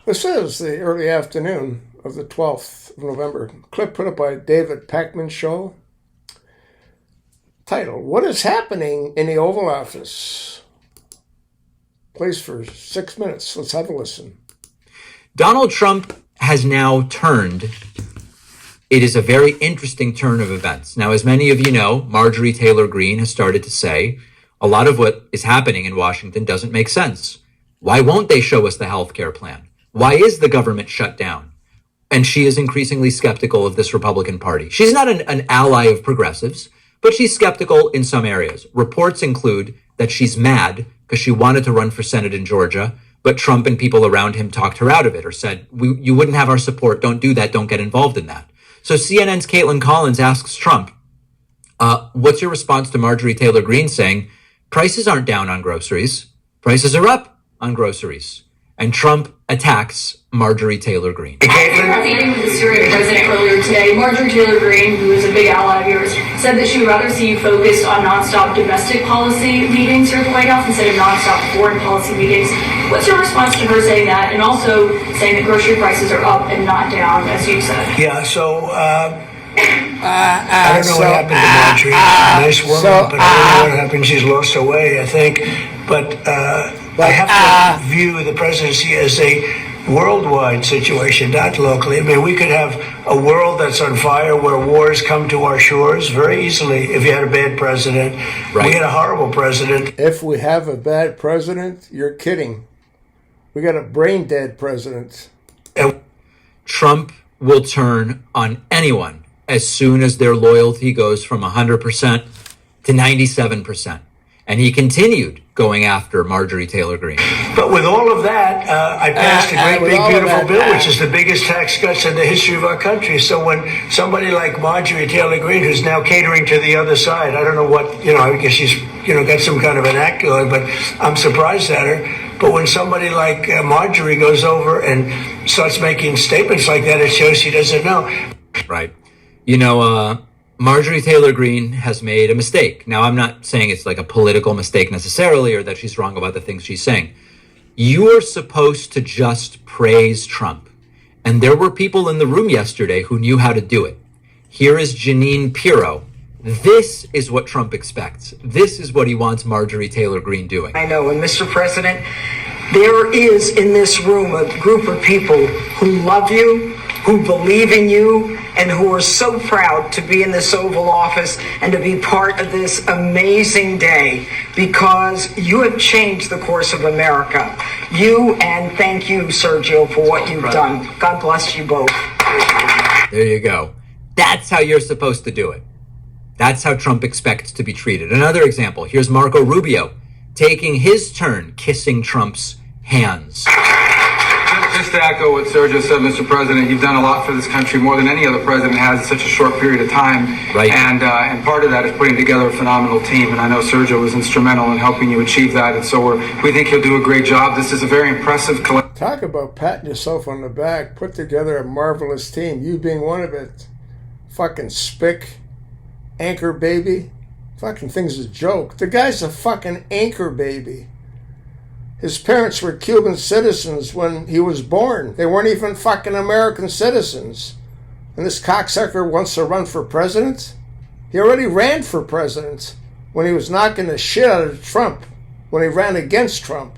This is the early afternoon of the 12th of November. Clip put up by David Pakman Show. Title, What is Happening in the Oval Office? Plays for 6 minutes. Let's have a listen. Donald Trump has now turned. It is a very interesting turn of events. Now, as many of you know, Marjorie Taylor Greene has started to say a lot of what is happening in Washington doesn't make sense. Why won't they show us the health care plan? Why is the government shut down? And she is increasingly skeptical of this Republican Party. She's not an ally of progressives, but she's skeptical in some areas. Reports include that she's mad because she wanted to run for Senate in Georgia, but Trump and people around him talked her out of it or said, you wouldn't have our support. Don't do that. Don't get involved in that. So CNN's Caitlin Collins asks Trump, what's your response to Marjorie Taylor Greene saying prices aren't down on groceries, prices are up on groceries? And Trump attacks Marjorie Taylor Greene. Meeting with the Syrian president earlier today, Marjorie Taylor Greene, who is a big ally of yours, said that she would rather see you focused on nonstop domestic policy meetings here at the White House instead of nonstop foreign policy meetings. What's your response to her saying that, and also saying that grocery prices are up and not down, as you said? Yeah, so I don't know what happened to Marjorie. Nice woman, but I don't know what happened. She's lost her way, I think. But I have to view the presidency as a worldwide situation, not locally. I mean, we could have a world that's on fire where wars come to our shores very easily if you had a bad president. Right. We had a horrible president. If we have a bad president, you're kidding. We got a brain-dead president. Trump will turn on anyone as soon as their loyalty goes from 100% to 97%. And he continued going after Marjorie Taylor Greene. But with all of that, I passed a great, big, beautiful bill, which is the biggest tax cuts in the history of our country. So when somebody like Marjorie Taylor Greene, who's now catering to the other side, I don't know what, I guess she's, got some kind of an act going, but I'm surprised at her. But when somebody like Marjorie goes over and starts making statements like that, it shows she doesn't know. Right. Marjorie Taylor Greene has made a mistake. Now, I'm not saying it's like a political mistake necessarily or that she's wrong about the things she's saying. You are supposed to just praise Trump. And there were people in the room yesterday who knew how to do it. Here is Janine Pirro. This is what Trump expects. This is what he wants Marjorie Taylor Greene doing. I know, and Mr. President, there is in this room a group of people who love you, who believe in you, and who are so proud to be in this Oval Office and to be part of this amazing day because you have changed the course of America. And thank you, Sergio, for what you've done. God bless you both. There you go. That's how you're supposed to do it. That's how Trump expects to be treated. Another example, here's Marco Rubio taking his turn kissing Trump's hands. Just to echo what Sergio said, Mr. President, you've done a lot for this country, more than any other president has in such a short period of time. Right. And part of that is putting together a phenomenal team. And I know Sergio was instrumental in helping you achieve that. And so we think he'll do a great job. This is a very impressive collection. Talk about patting yourself on the back. Put together a marvelous team. You being one of it. Fucking spick. Anchor baby. Fucking thing's a joke. The guy's a fucking anchor baby. His parents were Cuban citizens when he was born. They weren't even fucking American citizens. And this cocksucker wants to run for president? He already ran for president when he was knocking the shit out of Trump, when he ran against Trump.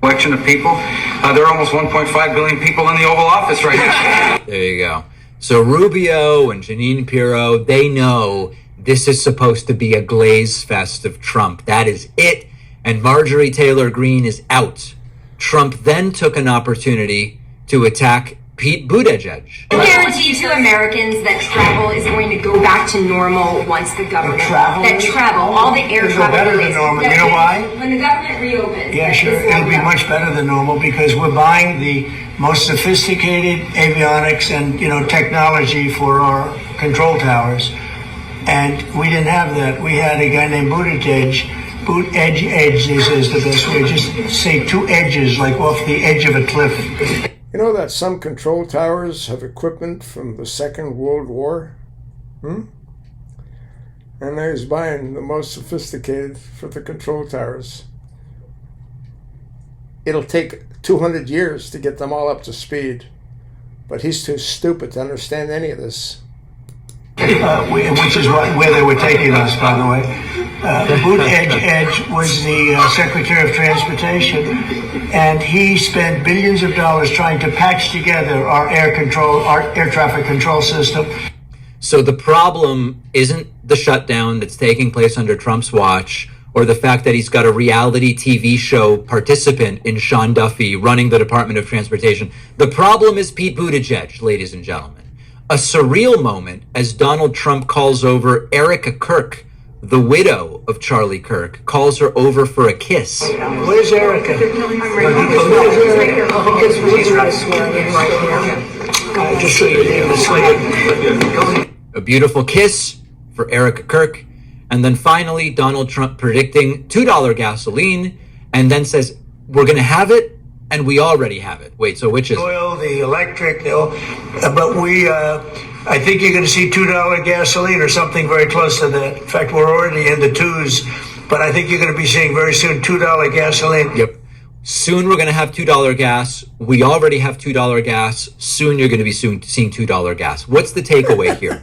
Collection of people. There are almost 1.5 billion people in the Oval Office right now. There you go. So Rubio and Janine Pirro, they know this is supposed to be a glaze fest of Trump. That is it. And Marjorie Taylor Greene is out. Trump then took an opportunity to attack Pete Buttigieg. I guarantee to Americans that travel is going to go back to normal once the government all the air travel better than normal. You know why? When the government reopens. Yeah, sure. It'll be much better than normal because we're buying the most sophisticated avionics and technology for our control towers, and we didn't have that. We had a guy named Buttigieg. Edge, this is the best way. Just say two edges, like off the edge of a cliff. You know that some control towers have equipment from the Second World War? And they was buying the most sophisticated for the control towers. It'll take 200 years to get them all up to speed. But he's too stupid to understand any of this. Which is where they were taking us, by the way. Buttigieg was the Secretary of Transportation, and he spent billions of dollars trying to patch together our air traffic control system. So the problem isn't the shutdown that's taking place under Trump's watch, or the fact that he's got a reality TV show participant in Sean Duffy running the Department of Transportation. The problem is Pete Buttigieg, ladies and gentlemen. A surreal moment as Donald Trump calls over Erica Kirk, the widow of Charlie Kirk, calls her over for a kiss. Where's Erica? A beautiful kiss for Erica Kirk. And then finally, Donald Trump predicting $2 gasoline, and then says, we're going to have it, and we already have it. Wait, so which is? Oil, the electric, but I think you're going to see $2 gasoline or something very close to that. In fact, we're already in the twos, but I think you're going to be seeing very soon $2 gasoline. Yep. Soon we're going to have $2 gas. We already have $2 gas. Soon you're going to be seeing $2 gas. What's the takeaway here?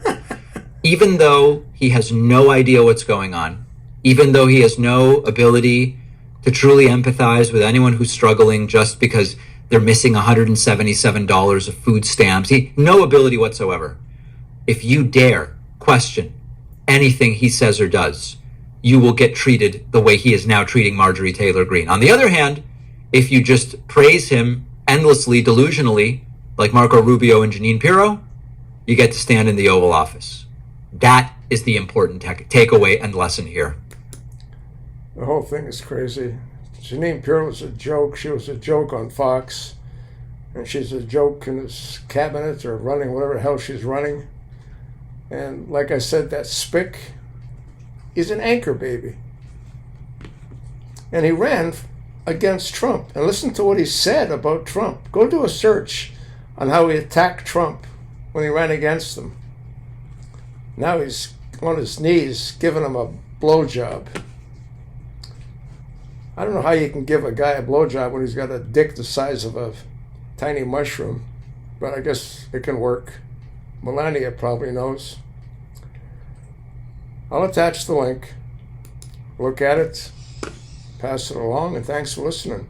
Even though he has no idea what's going on, even though he has no ability to truly empathize with anyone who's struggling just because they're missing $177 of food stamps, no ability whatsoever. If you dare question anything he says or does, you will get treated the way he is now treating Marjorie Taylor Greene. On the other hand, if you just praise him endlessly, delusionally, like Marco Rubio and Jeanine Pirro, you get to stand in the Oval Office. That is the important takeaway and lesson here. The whole thing is crazy. Jeanine Pirro was a joke. She was a joke on Fox. And she's a joke in his cabinet or running whatever the hell she's running. And like I said, that spick is an anchor baby. And he ran against Trump. And listen to what he said about Trump. Go do a search on how he attacked Trump when he ran against him. Now he's on his knees giving him a blowjob. I don't know how you can give a guy a blowjob when he's got a dick the size of a tiny mushroom, but I guess it can work. Melania probably knows. I'll attach the link. Look at it, pass it along, and thanks for listening.